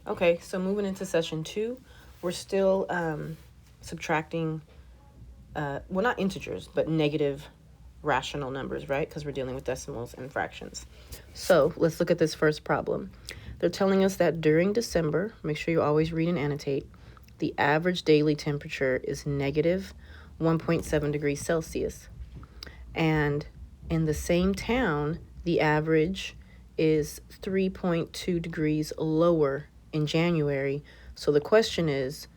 Okay, so moving into session 2, we're still subtracting, well, not integers, but negative rational numbers, right? Because we're dealing with decimals and fractions. So let's look at this first problem. They're telling us that during December, make sure you always read and annotate, the average daily temperature is negative 1.7 degrees Celsius. And in the same town, the average is 3.2 degrees lower in January. So the question is,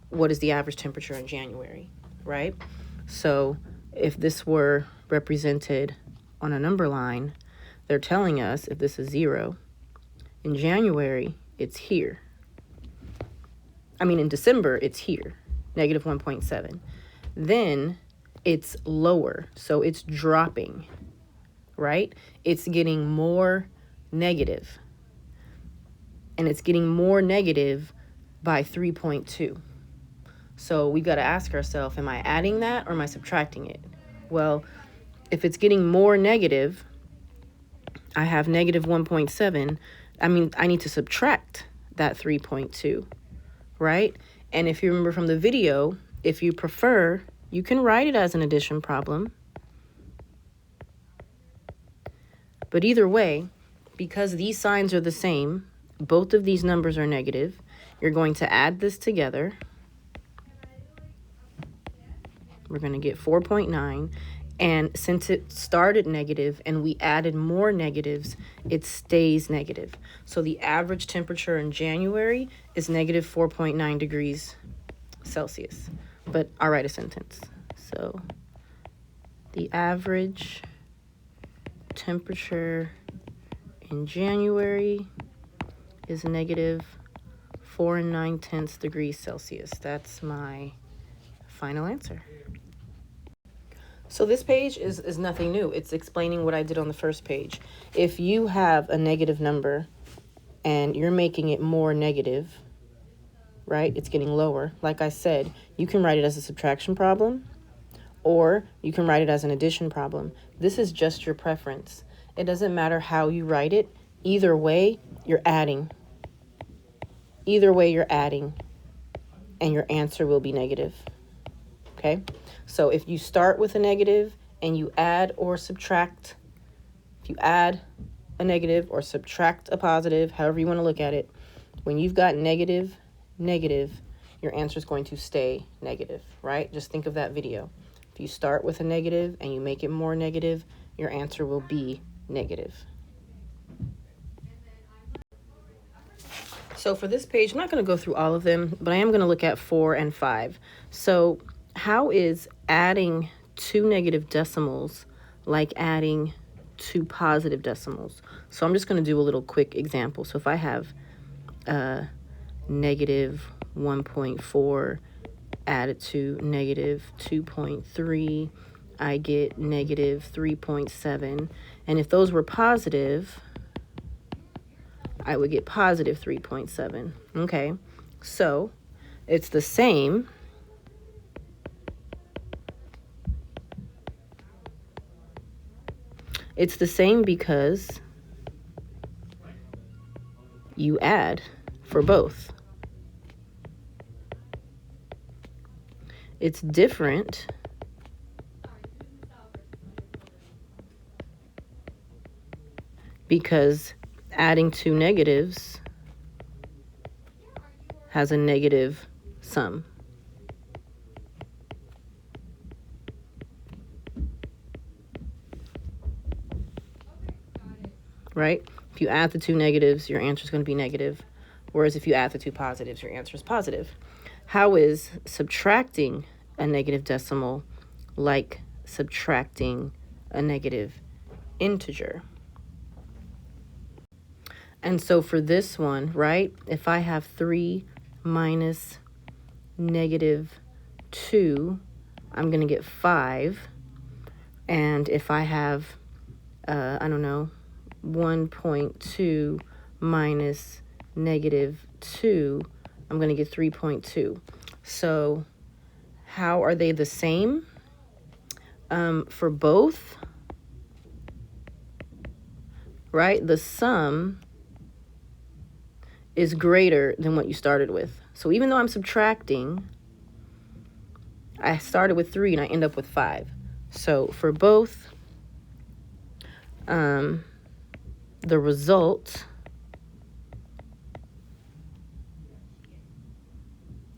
what is the average temperature in January, right? So if this were represented on a number line, they're telling us if this is 0, in January, it's here. In December, it's here, negative 1.7. Then it's lower, so it's dropping, right? It's getting more negative. And it's getting more negative by 3.2. So we got to ask ourselves, am I adding that or am I subtracting it? Well, if it's getting more negative, I have negative 1.7. I need to subtract that 3.2, right? And if you remember from the video, if you prefer, you can write it as an addition problem. But either way, because these signs are the same, both of these numbers are negative, you're going to add this together. We're going to get 4.9. And since it started negative and we added more negatives, it stays negative. So the average temperature in January is negative 4.9 degrees Celsius. But I'll write a sentence. So the average temperature in January is negative 4.9 degrees Celsius. That's my final answer. So this page is nothing new. It's explaining what I did on the first page. If you have a negative number and you're making it more negative, right? It's getting lower. Like I said, you can write it as a subtraction problem or you can write it as an addition problem. This is just your preference. It doesn't matter how you write it. Either way, you're adding. Either way, you're adding, and your answer will be negative. Okay? So if you start with a negative and you add or subtract, if you add a negative or subtract a positive, however you want to look at it, when you've got negative, your answer is going to stay negative, right? Just think of that video. If you start with a negative and you make it more negative, your answer will be negative. So for this page, I'm not going to go through all of them, but I am going to look at 4 and 5. So how is adding 2 negative decimals like adding 2 positive decimals? So I'm just going to do a little quick example. So if I have negative 1.4 added to negative 2.3, I get negative 3.7. And if those were positive, I would get positive 3.7. Okay, so it's the same. It's the same because you add for both. It's different because adding 2 negatives has a negative sum. Right? If you add the 2 negatives, your answer is going to be negative. Whereas if you add the 2 positives, your answer is positive. How is subtracting a negative decimal like subtracting a negative integer? And so for this one, right, if I have 3 minus negative 2, I'm going to get 5. And if I have, 1.2 minus negative 2, I'm going to get 3.2. So how are they the same? For both, right, the sum is greater than what you started with. So even though I'm subtracting, I started with 3 and I end up with 5. So for both, the result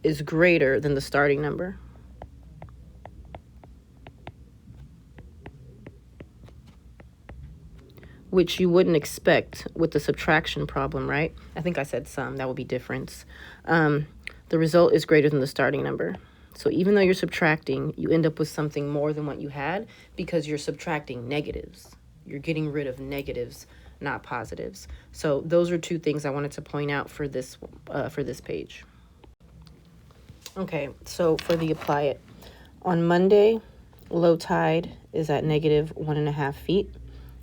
is greater than the starting number. Which you wouldn't expect with the subtraction problem, right? I think I said sum, that would be difference. The result is greater than the starting number. So even though you're subtracting, you end up with something more than what you had because you're subtracting negatives. You're getting rid of negatives, not positives. So those are two things I wanted to point out for this page. Okay, so for the apply it. On Monday, low tide is at negative 1.5 feet.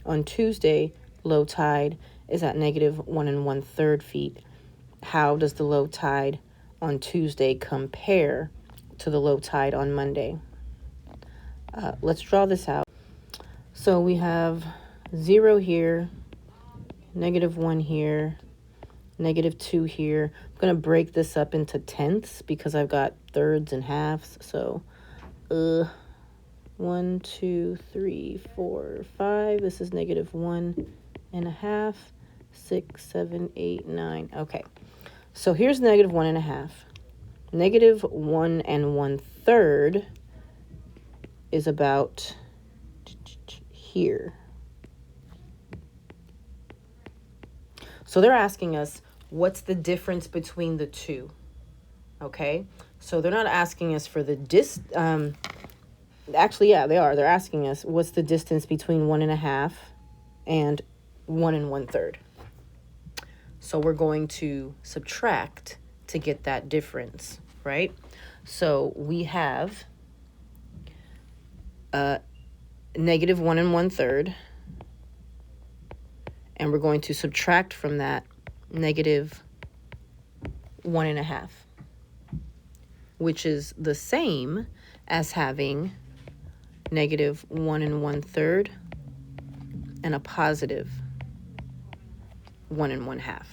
On Tuesday, low tide is at negative 1 1/3 feet. How does the low tide on Tuesday compare to the low tide on Monday? Let's draw this out. So we have 0 here, negative 1 here, negative 2 here. I'm going to break this up into tenths because I've got thirds and halves. So 1, 2, 3, 4, 5. This is negative 1.5, 6, 7, 8, 9. Okay, so here's negative 1.5. Negative 1 1/3 is about here. So they're asking us, what's the difference between the two? Okay, so they're not asking us for the actually, yeah, they are. They're asking us, what's the distance between 1.5 and 1 1/3? So we're going to subtract to get that difference, right? So we have negative 1 1/3, and we're going to subtract from that negative 1.5, which is the same as having negative 1 1/3 and a positive 1 1/2.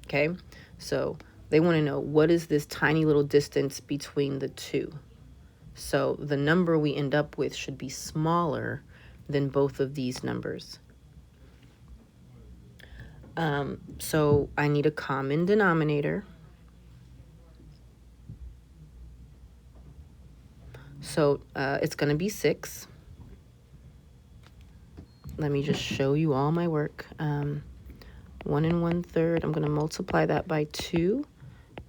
Okay, so they want to know, what is this tiny little distance between the two? So the number we end up with should be smaller than both of these numbers. So I need a common denominator. So it's going to be 6. Let me just show you all my work. 1 1/3, I'm going to multiply that by 2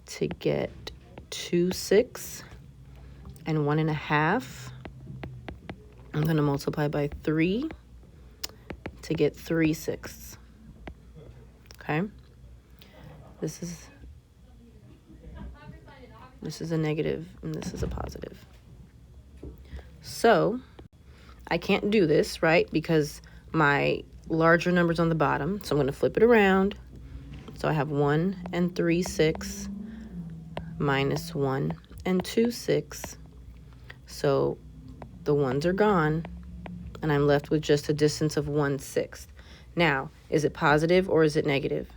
to get 2 6. And 1.5, I'm going to multiply by 3 to get 3 6. Okay, this is a negative and this is a positive. So I can't do this, right? Because my larger number's on the bottom. So I'm going to flip it around. So I have 1 3 6 minus 1 2 6. So the 1s are gone, and I'm left with just a distance of 1/6. Now, is it positive or is it negative?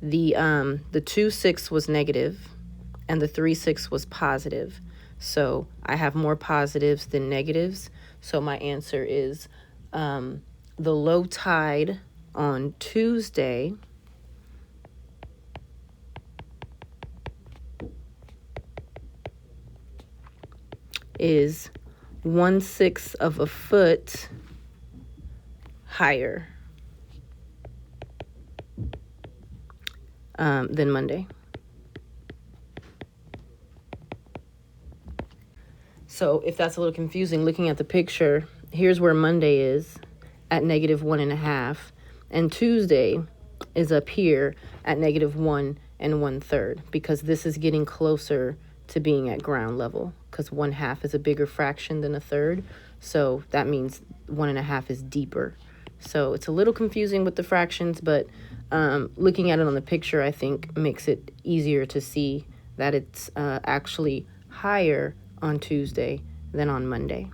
The 2 6 was negative, and the 3 6 was positive. So I have more positives than negatives. So my answer is the low tide on Tuesday is 1/6 of a foot higher than Monday. So if that's a little confusing, looking at the picture, here's where Monday is at negative 1.5, and Tuesday is up here at negative 1 1/3, because this is getting closer to being at ground level, because 1/2 is a bigger fraction than a third. So that means 1.5 is deeper. So it's a little confusing with the fractions, but looking at it on the picture, I think makes it easier to see that it's actually higher on Tuesday than on Monday.